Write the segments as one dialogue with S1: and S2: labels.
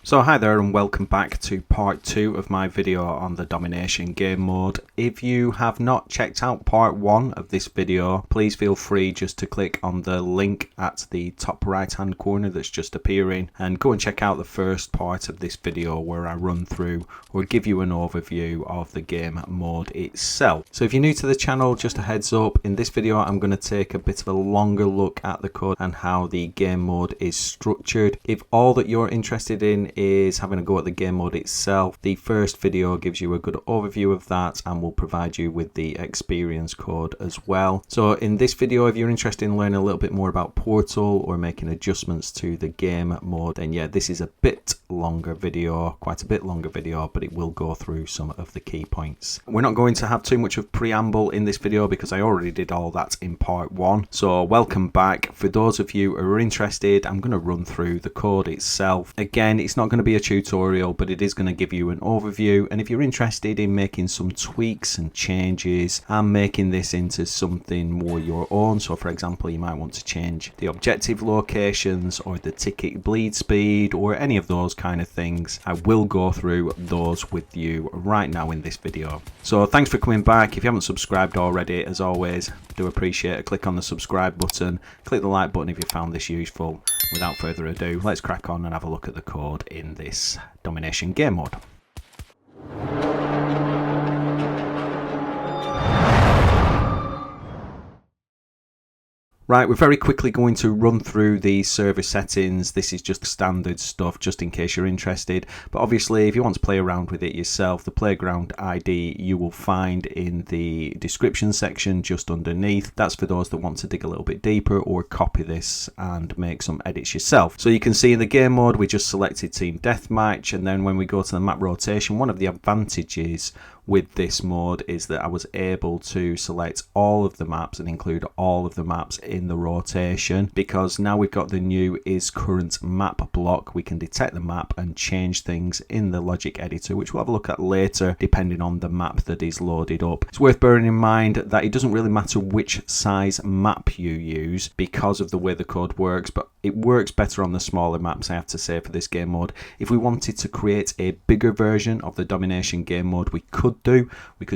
S1: So hi there and welcome back to part 2 of my video on the Domination game mode. If you have not checked out part 1 of this video, please feel free just to click on the link at the top right hand corner that's just appearing and go and check out the first part of this video where I run through or give you an overview of the game mode itself. So if you're new to the channel, just a heads up, in this video I'm going to take a bit of a longer look at the code and how the game mode is structured. If all that you're interested in is having a go at the game mode itself, the first video gives you a good overview of that and will provide you with the experience code as well. So in this video, if you're interested in learning a little bit more about Portal or making adjustments to the game mode, then yeah, this is a bit longer video, quite a bit longer video, but it will go through some of the key points. We're not going to have too much of preamble in this video because I already did all that in part 1. So welcome back. For those of you who are interested, I'm going to run through the code itself. Again, it's not going to be a tutorial, but it is going to give you an overview, and if you're interested in making some tweaks and changes and making this into something more your own, so for example you might want to change the objective locations or the ticket bleed speed or any of those kind of things, I will go through those with you right now in this video. So thanks for coming back. If you haven't subscribed already, as always, do appreciate it. Click on the subscribe button, click the like button if you found this useful. Without further ado, let's crack on and have a look at the code in this Domination game mode. Right, we're very quickly going to run through the server settings. This is just standard stuff, just in case you're interested. But obviously, if you want to play around with it yourself, the playground ID you will find in the description section just underneath. That's for those that want to dig a little bit deeper or copy this and make some edits yourself. So you can see in the game mode, we just selected Team Deathmatch. And then when we go to the map rotation, one of the advantages with this mode is that I was able to select all of the maps and include all of the maps in the rotation, because now we've got the new is current map block. We can detect the map and change things in the logic editor, which we'll have a look at later depending on the map that is loaded up. It's worth bearing in mind that it doesn't really matter which size map you use because of the way the code works, but it works better on the smaller maps, I have to say, for this game mode. If we wanted to create a bigger version of the Domination game mode, we could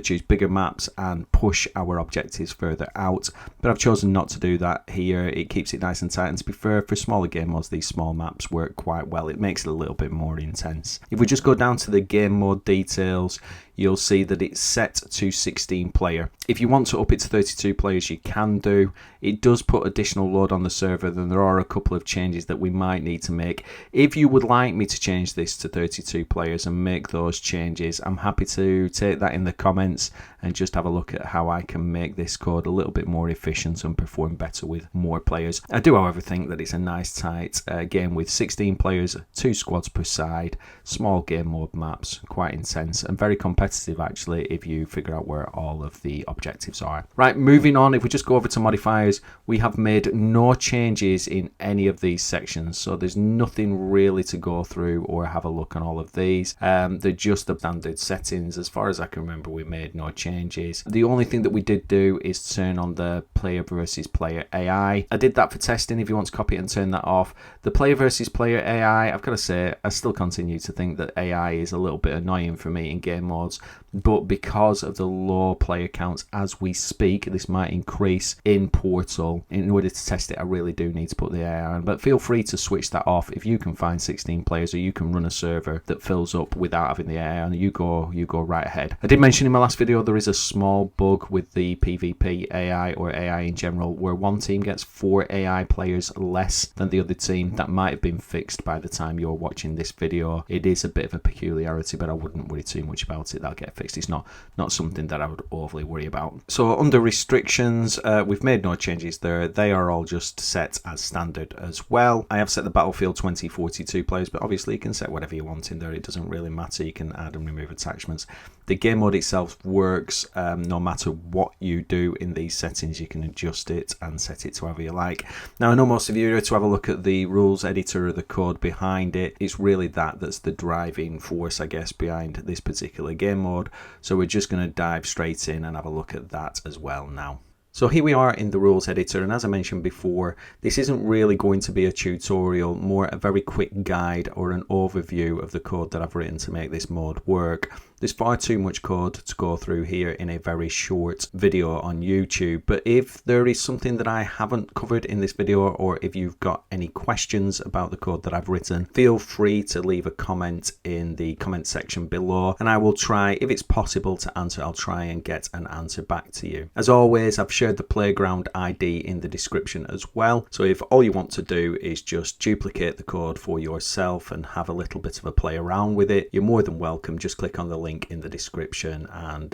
S1: choose bigger maps and push our objectives further out, but I've chosen not to do that here. It keeps it nice and tight, and to be fair, for smaller game modes, these small maps work quite well. It makes it a little bit more intense. If we just go down to the game mode details, you'll see that it's set to 16 player. If you want to up it to 32 players, you can do. It does put additional load on the server, then there are a couple of changes that we might need to make. If you would like me to change this to 32 players and make those changes, I'm happy to take that in the comments and just have a look at how I can make this code a little bit more efficient and perform better with more players. I do, however, think that it's a nice tight game with 16 players, 2 squads per side, small game mode maps, quite intense and very competitive actually if you figure out where all of the objectives are. Right, moving on, if we just go over to modifiers, we have made no changes in any of these sections, so there's nothing really to go through or have a look on all of these. They're just the standard settings. As far as I can remember, we made no changes. The only thing that we did do is turn on the player versus player AI. I did that for testing. If you want to copy it and turn that off, the player versus player AI, I've got to say, I still continue to think that AI is a little bit annoying for me in game modes, but because of the low player counts as we speak, this might increase in Portal. In order to test it, I really do need to put the AI on, but feel free to switch that off if you can find 16 players, or you can run a server that fills up without having the AI on. You go right ahead. I did mention in my last video there is a small bug with the PvP AI or AI in general where one team gets 4 AI players less than the other team. That might have been fixed by the time you're watching this video. It is a bit of a peculiarity, but I wouldn't worry too much about it. That'll get fixed. It's not something that I would overly worry about. So under restrictions, we've made no changes there. They are all just set as standard as well. I have set the Battlefield 2042 players, but obviously you can set whatever you want in there. It doesn't really matter. You can add and remove attachments. The game mode itself works no matter what you do in these settings. You can adjust it and set it to however you like. Now I know most of you are to have a look at the rules editor or the code behind it. It's really that's the driving force, I guess, behind this particular game mode. So we're just going to dive straight in and have a look at that as well now. So here we are in the rules editor, and as I mentioned before, this isn't really going to be a tutorial, more a very quick guide or an overview of the code that I've written to make this mode work. There's far too much code to go through here in a very short video on YouTube, but if there is something that I haven't covered in this video, or if you've got any questions about the code that I've written, feel free to leave a comment in the comment section below, and I will try, if it's possible to answer, I'll try and get an answer back to you. As always, I've shared the playground ID in the description as well, so if all you want to do is just duplicate the code for yourself and have a little bit of a play around with it, you're more than welcome. Just click on the link in the description and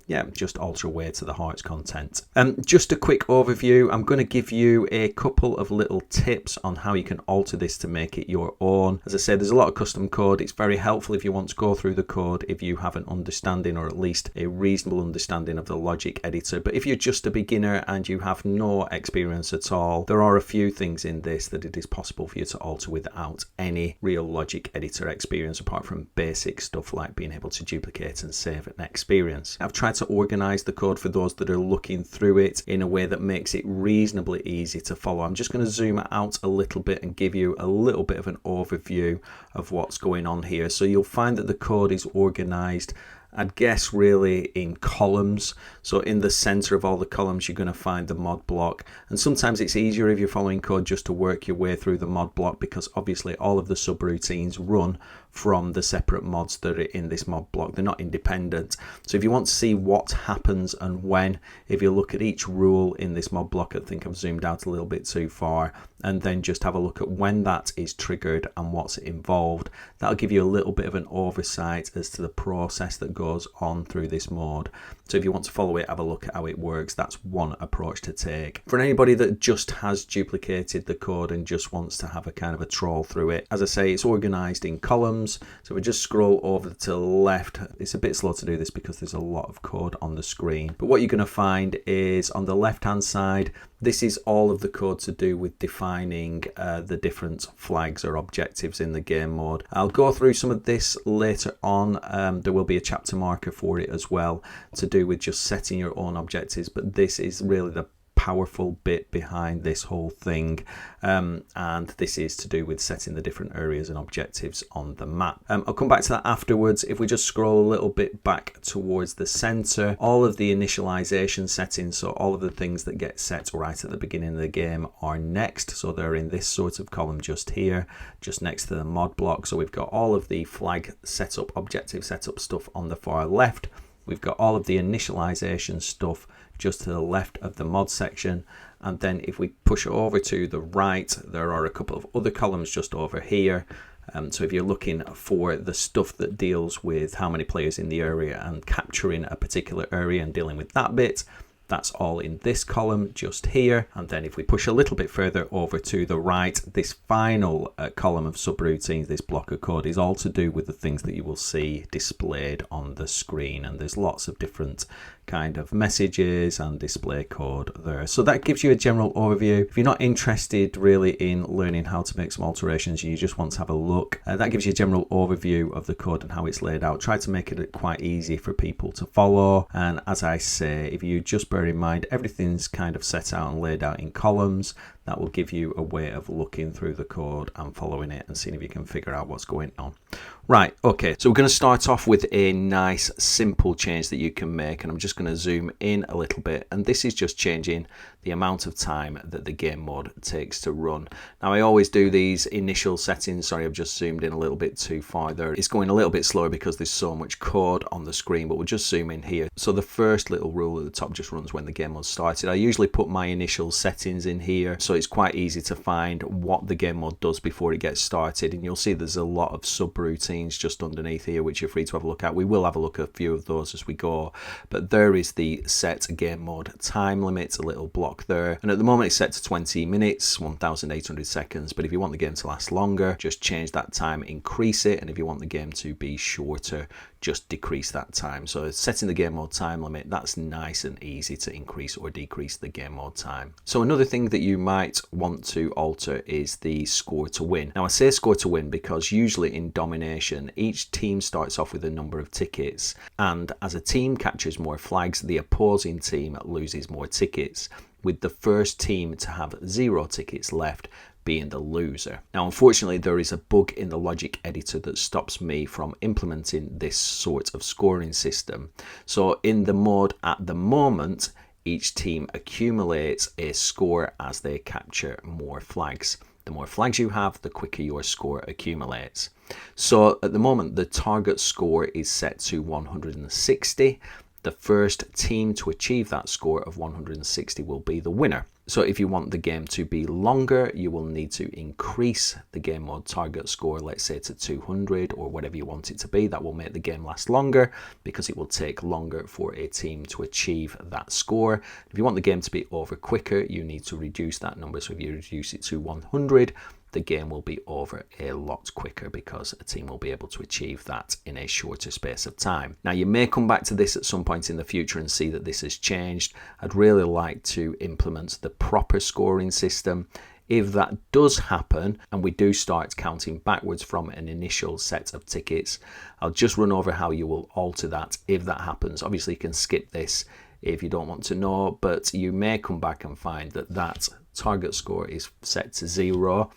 S1: yeah, just alter away to the heart's content. Just a quick overview, I'm going to give you a couple of little tips on how you can alter this to make it your own. As I said, there's a lot of custom code. It's very helpful if you want to go through the code if you have an understanding, or at least a reasonable understanding, of the logic editor. But if you're just a beginner and you have no experience at all, there are a few things in this that it is possible for you to alter without any real logic editor experience, apart from basic stuff like being able to duplicate and save an experience. I've tried to organize the code for those that are looking through it in a way that makes it reasonably easy to follow. I'm just going to zoom out a little bit and give you a little bit of an overview of what's going on here. So you'll find that the code is organized, I'd guess, really in columns. So in the center of all the columns, you're going to find the mod block. And sometimes it's easier if you're following code just to work your way through the mod block, because obviously all of the subroutines run from the separate mods that are in this mod block. They're not independent. So if you want to see what happens and when, if you look at each rule in this mod block, I think I've zoomed out a little bit too far, and then just have a look at when that is triggered and what's involved. That'll give you a little bit of an oversight as to the process that goes on through this mode. So if you want to follow it, have a look at how it works. That's one approach to take. For anybody that just has duplicated the code and just wants to have a kind of a troll through it, as I say, it's organized in columns. So we just scroll over to the left. It's a bit slow to do this because there's a lot of code on the screen, but what you're going to find is on the left hand side, this is all of the code to do with defining the different flags or objectives in the game mode. I'll go through some of this later on. There will be a chapter marker for it as well, to do with just setting your own objectives, but this is really the powerful bit behind this whole thing, and this is to do with setting the different areas and objectives on the map. I'll come back to that afterwards. If we just scroll a little bit back towards the center, all of the initialization settings, so all of the things that get set right at the beginning of the game, are next. So they're in this sort of column just here, just next to the mod block. So we've got all of the flag setup, objective setup stuff on the far left. We've got all of the initialization stuff just to the left of the mod section, and then if we push over to the right, there are a couple of other columns just over here. So if you're looking for the stuff that deals with how many players in the area and capturing a particular area and dealing with that bit, that's all in this column just here. And then if we push a little bit further over to the right, this final column of subroutines, this block of code, is all to do with the things that you will see displayed on the screen. And there's lots of different kind of messages and display code there. So that gives you a general overview. If you're not interested really in learning how to make some alterations, you just want to have a look, that gives you a general overview of the code and how it's laid out. Try to make it quite easy for people to follow. And as I say, if you just bear in mind everything's kind of set out and laid out in columns, that will give you a way of looking through the code and following it and seeing if you can figure out what's going on. Right, okay, so we're going to start off with a nice simple change that you can make, and I'm just going to zoom in a little bit, and this is just changing the amount of time that the game mode takes to run. Now I always do these initial settings, sorry I've just zoomed in a little bit too far there. It's going a little bit slower because there's so much code on the screen, but we'll just zoom in here. So the first little rule at the top just runs when the game mode started. I usually put my initial settings in here, so it's quite easy to find what the game mode does before it gets started, and you'll see there's a lot of subroutines just underneath here which you're free to have a look at. We will have a look at a few of those as we go, but there is the set game mode time limit, a little block clock there, and at the moment it's set to 20 minutes, 1800 seconds, but if you want the game to last longer, just change that time, increase it, and if you want the game to be shorter, just decrease that time. So setting the game mode time limit, that's nice and easy to increase or decrease the game mode time. So another thing that you might want to alter is the score to win. Now I say score to win because usually in Domination, each team starts off with a number of tickets, and as a team captures more flags, the opposing team loses more tickets, with the first team to have 0 tickets left being the loser. Now unfortunately there is a bug in the logic editor that stops me from implementing this sort of scoring system. So in the mode at the moment, each team accumulates a score as they capture more flags. The more flags you have, the quicker your score accumulates. So at the moment the target score is set to 160. The first team to achieve that score of 160 will be the winner. So if you want the game to be longer, you will need to increase the game mode target score, let's say to 200 or whatever you want it to be. That will make the game last longer because it will take longer for a team to achieve that score. If you want the game to be over quicker, you need to reduce that number. So if you reduce it to 100, the game will be over a lot quicker because a team will be able to achieve that in a shorter space of time. Now you may come back to this at some point in the future and see that this has changed. I'd really like to implement the proper scoring system. If that does happen and we do start counting backwards from an initial set of tickets, I'll just run over how you will alter that if that happens. Obviously you can skip this if you don't want to know, but you may come back and find that that target score is set to 0.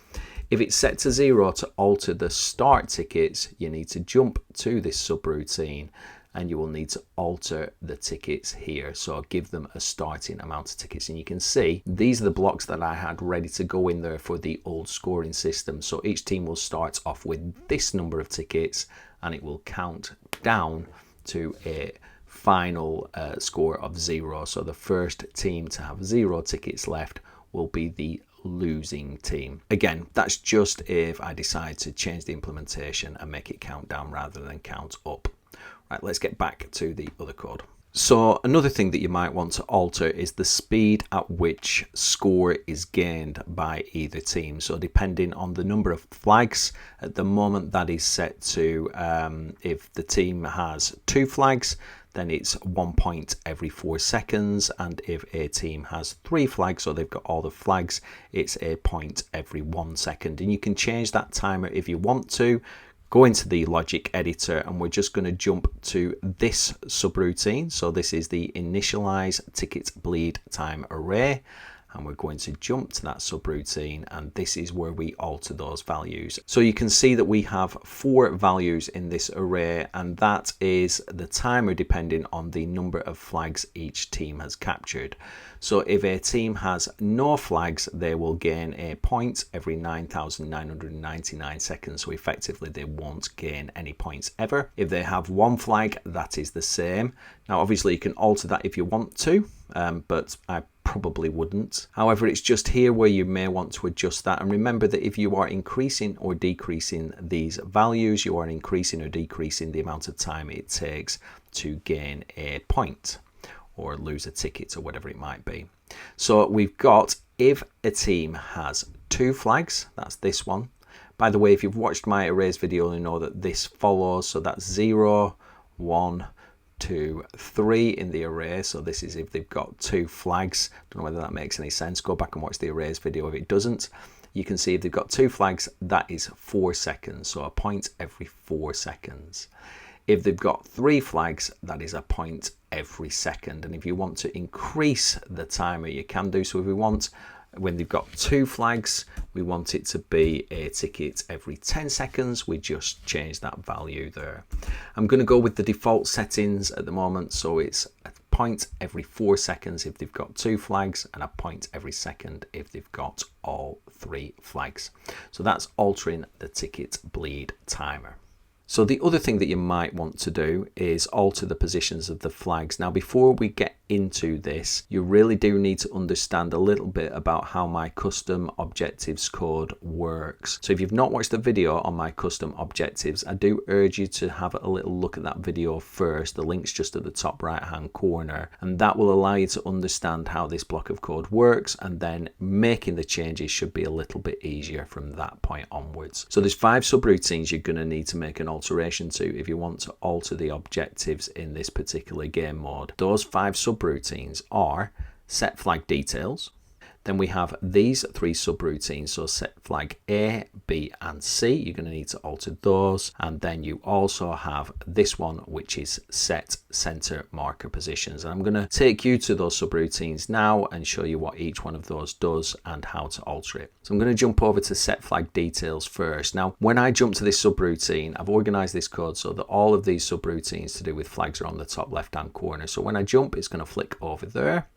S1: If it's set to 0, to alter the start tickets, you need to jump to this subroutine and you will need to alter the tickets here. So give them a starting amount of tickets. And you can see these are the blocks that I had ready to go in there for the old scoring system. So each team will start off with this number of tickets and it will count down to a final score of 0. So the first team to have 0 tickets left will be the losing team. Again, that's just if I decide to change the implementation and make it count down rather than count up. Right, let's get back to the other code. So another thing that you might want to alter is the speed at which score is gained by either team. So depending on the number of flags, at the moment that is set to, if the team has 2 flags, then it's 1 point every 4 seconds. And if a team has 3 flags, so they've got all the flags, it's a point every 1 second. And you can change that timer if you want to. Go into the logic editor and we're just going to jump to this subroutine. So this is the initialize ticket bleed time array. And we're going to jump to that subroutine, and this is where we alter those values. So you can see that we have 4 values in this array, and that is the timer depending on the number of flags each team has captured. So if a team has no flags, they will gain a point every 9,999 seconds. So effectively they won't gain any points ever. If they have 1 flag, that is the same. Now obviously you can alter that if you want to, but I probably wouldn't. However, it's just here where you may want to adjust that. And remember that if you are increasing or decreasing these values, you are increasing or decreasing the amount of time it takes to gain a point or lose a ticket or whatever it might be. So we've got, if a team has 2 flags, that's this one. By the way, if you've watched my arrays video, you know that this follows. So that's 0, 1, 2, 3 in the array. So this is if they've got 2 flags. Don't know whether that makes any sense. Go back and watch the arrays video if it doesn't. You can see if they've got 2 flags, that is 4 seconds. So a point every 4 seconds. If they've got 3 flags, that is a point every second. And if you want to increase the timer, you can do so. If we want, when they've got 2 flags, we want it to be a ticket every 10 seconds. We just change that value there. I'm going to go with the default settings at the moment. So it's a point every 4 seconds if they've got 2 flags, and a point every second if they've got all 3 flags. So that's altering the ticket bleed timer. So the other thing that you might want to do is alter the positions of the flags. Now, before we get into this, you really do need to understand a little bit about how my custom objectives code works. So if you've not watched the video on my custom objectives, I do urge you to have a little look at that video first. The link's just at the top right hand corner, and that will allow you to understand how this block of code works, and then making the changes should be a little bit easier from that point onwards. So there's 5 subroutines you're going to need to make an alteration to if you want to alter the objectives in this particular game mode. Those 5 subroutines are set flag details. Then we have these 3 subroutines, so set flag A, B and C. You're going to need to alter those. And then you also have this one, which is set center marker positions. And I'm going to take you to those subroutines now and show you what each one of those does and how to alter it. So I'm going to jump over to set flag details first. Now, when I jump to this subroutine, I've organized this code so that all of these subroutines to do with flags are on the top left hand corner. So when I jump, it's going to flick over there.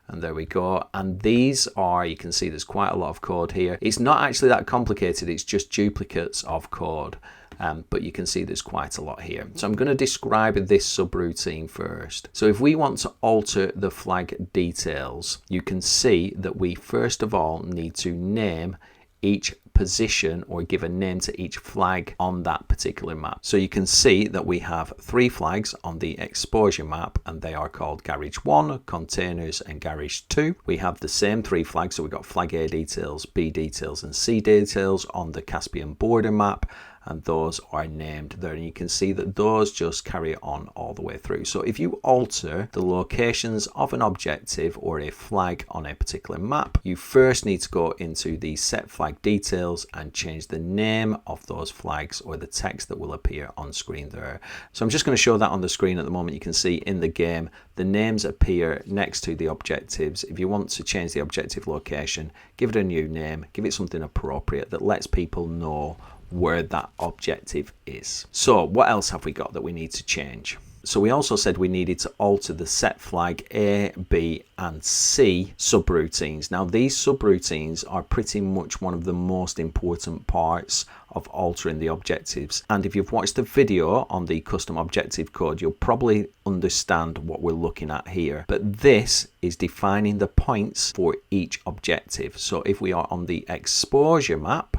S1: And there we go. And these are, you can see there's quite a lot of code here. It's not actually that complicated. It's just duplicates of code. But you can see there's quite a lot here. So I'm going to describe this subroutine first. So if we want to alter the flag details, you can see that we first of all need to name each position or give a name to each flag on that particular map. So you can see that we have 3 flags on the exposure map, and they are called Garage 1, Containers and Garage 2. We have the same 3 flags, so we've got flag A details, B details and C details on the Caspian border map, and those are named there, and you can see that those just carry on all the way through. So if you alter the locations of an objective or a flag on a particular map, you first need to go into the set flag details and change the name of those flags or the text that will appear on screen there. So I'm just going to show that on the screen at the moment. You can see in the game the names appear next to the objectives. If you want to change the objective location, give it a new name, give it something appropriate that lets people know where that objective is. So what else have we got that we need to change? So we also said we needed to alter the set flag A, B and C subroutines. Now these subroutines are pretty much one of the most important parts of altering the objectives. And if you've watched the video on the custom objective code, you'll probably understand what we're looking at here. But this is defining the points for each objective. So if we are on the exposure map,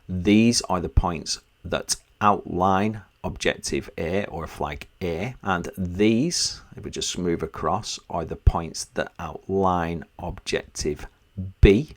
S1: these are the points that outline objective A or flag A, and these, if we just move across, are the points that outline objective B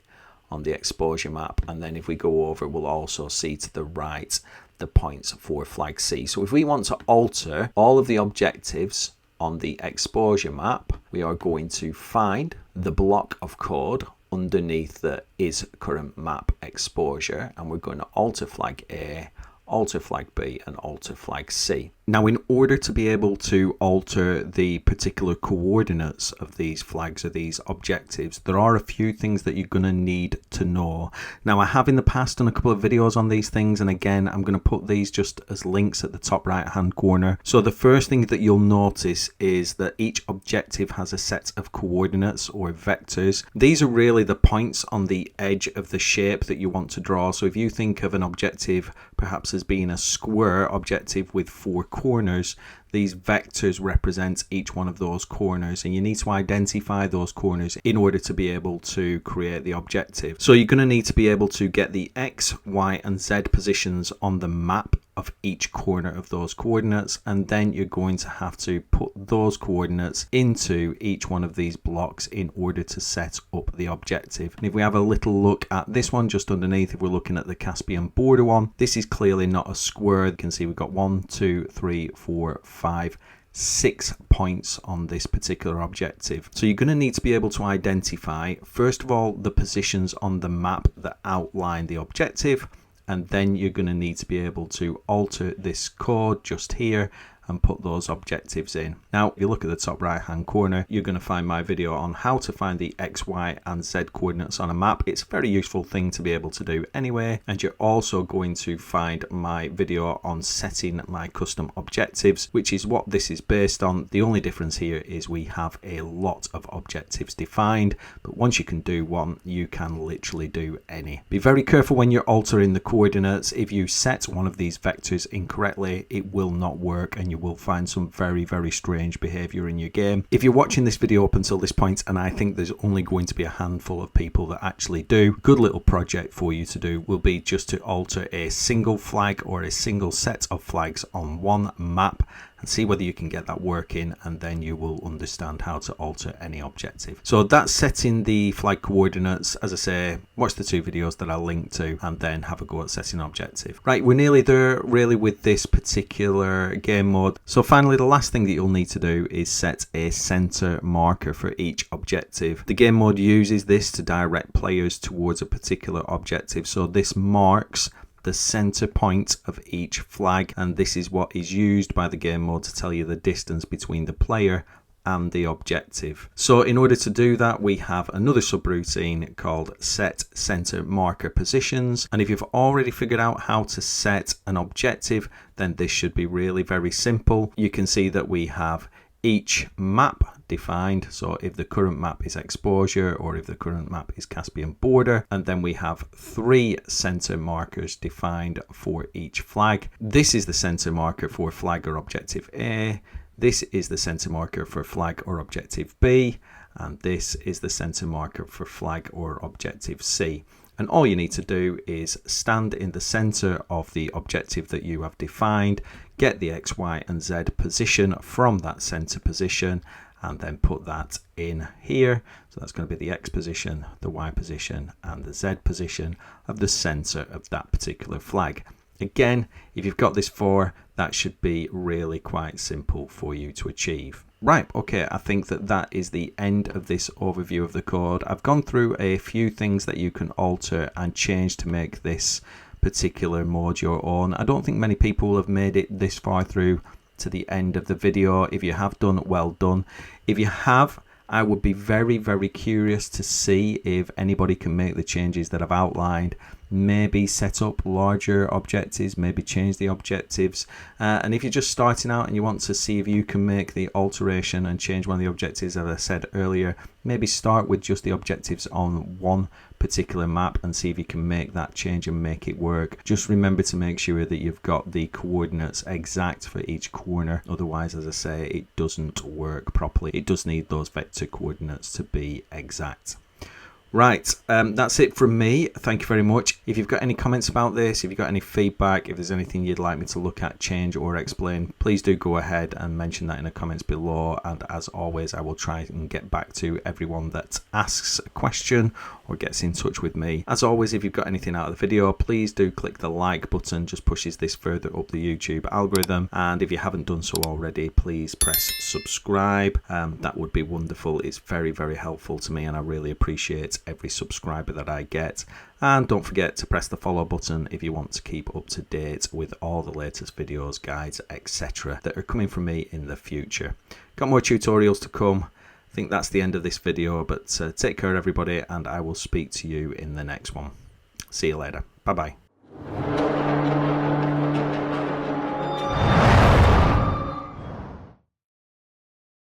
S1: on the exposure map. And then if we go over, we'll also see to the right the points for flag C. So if we want to alter all of the objectives on the exposure map, we are going to find the block of code underneath the is current map exposure, and we're going to alter flag A, alter flag B and alter flag C. Now in order to be able to alter the particular coordinates of these flags or these objectives, there are a few things that you're going to need to know. Now I have in the past done a couple of videos on these things, and again I'm going to put these just as links at the top right hand corner. So the first thing that you'll notice is that each objective has a set of coordinates or vectors. These are really the points on the edge of the shape that you want to draw. So if you think of an objective perhaps as being a square objective with 4 corners, these vectors represent each one of those corners, and you need to identify those corners in order to be able to create the objective. So you're going to need to be able to get the X, Y and Z positions on the map of each corner of those coordinates, and then you're going to have to put those coordinates into each one of these blocks in order to set up the objective. And if we have a little look at this one just underneath, if we're looking at the Caspian border one, this is clearly not a square. You can see we've got 1, 2, 3, 4, 5, 6 points on this particular objective. So you're going to need to be able to identify first of all the positions on the map that outline the objective, and then you're going to need to be able to alter this code just here and put those objectives in. Now, if you look at the top right hand corner, you're going to find my video on how to find the X, Y and Z coordinates on a map. It's a very useful thing to be able to do anyway. And you're also going to find my video on setting my custom objectives, which is what this is based on. The only difference here is we have a lot of objectives defined, but once you can do one, you can literally do any. Be very careful when you're altering the coordinates. If you set one of these vectors incorrectly, it will not work and you will find some very, very strange behavior in your game. If you're watching this video up until this point, and I think there's only going to be a handful of people that actually do, good little project for you to do will be just to alter a single flag or a single set of flags on one map and see whether you can get that working, and then you will understand how to alter any objective. So that's setting the flag coordinates. As I say, watch the 2 videos that I'll link to and then have a go at setting objective. Right, we're nearly there really with this particular game mode. So finally, the last thing that you'll need to do is set a center marker for each objective. The game mode uses this to direct players towards a particular objective. So this marks the center point of each flag, and this is what is used by the game mode to tell you the distance between the player and the objective. So in order to do that, we have another subroutine called set center marker positions, and if you've already figured out how to set an objective, then this should be really very simple. You can see that we have each map defined, so if the current map is exposure or if the current map is Caspian border, and then we have 3 center markers defined for each flag. This is the center marker for flag or objective A, this is the center marker for flag or objective B, and this is the center marker for flag or objective C. And all you need to do is stand in the center of the objective that you have defined, get the X, Y, and Z position from that center position, and then put that in here. So that's going to be the X position, the Y position, and the Z position of the center of that particular flag. Again, if you've got this far, that should be really quite simple for you to achieve. Right, okay, I think that is the end of this overview of the code. I've gone through a few things that you can alter and change to make this particular mode your own. I don't think many people have made it this far through to the end of the video. If you have done, well done. If you have, I would be very, very curious to see if anybody can make the changes that I've outlined. Maybe set up larger objectives, maybe change the objectives, and if you're just starting out and you want to see if you can make the alteration and change one of the objectives, as I said earlier, maybe start with just the objectives on one particular map and see if you can make that change and make it work. Just remember to make sure that you've got the coordinates exact for each corner, otherwise, as I say, it doesn't work properly. It does need those vector coordinates to be exact. Right, that's it from me. Thank you very much. If you've got any comments about this, if you've got any feedback, if there's anything you'd like me to look at, change or explain, please do go ahead and mention that in the comments below. And as always, I will try and get back to everyone that asks a question or gets in touch with me. As always, if you've got anything out of the video, please do click the like button. Just pushes this further up the YouTube algorithm. And if you haven't done so already, please press subscribe. That would be wonderful. It's very, very helpful to me, and I really appreciate every subscriber that I get. And don't forget to press the follow button if you want to keep up to date with all the latest videos, guides, etc. that are coming from me in the future. Got more tutorials to come. I think that's the end of this video, but take care everybody, and I will speak to you in the next one. See you later. Bye bye.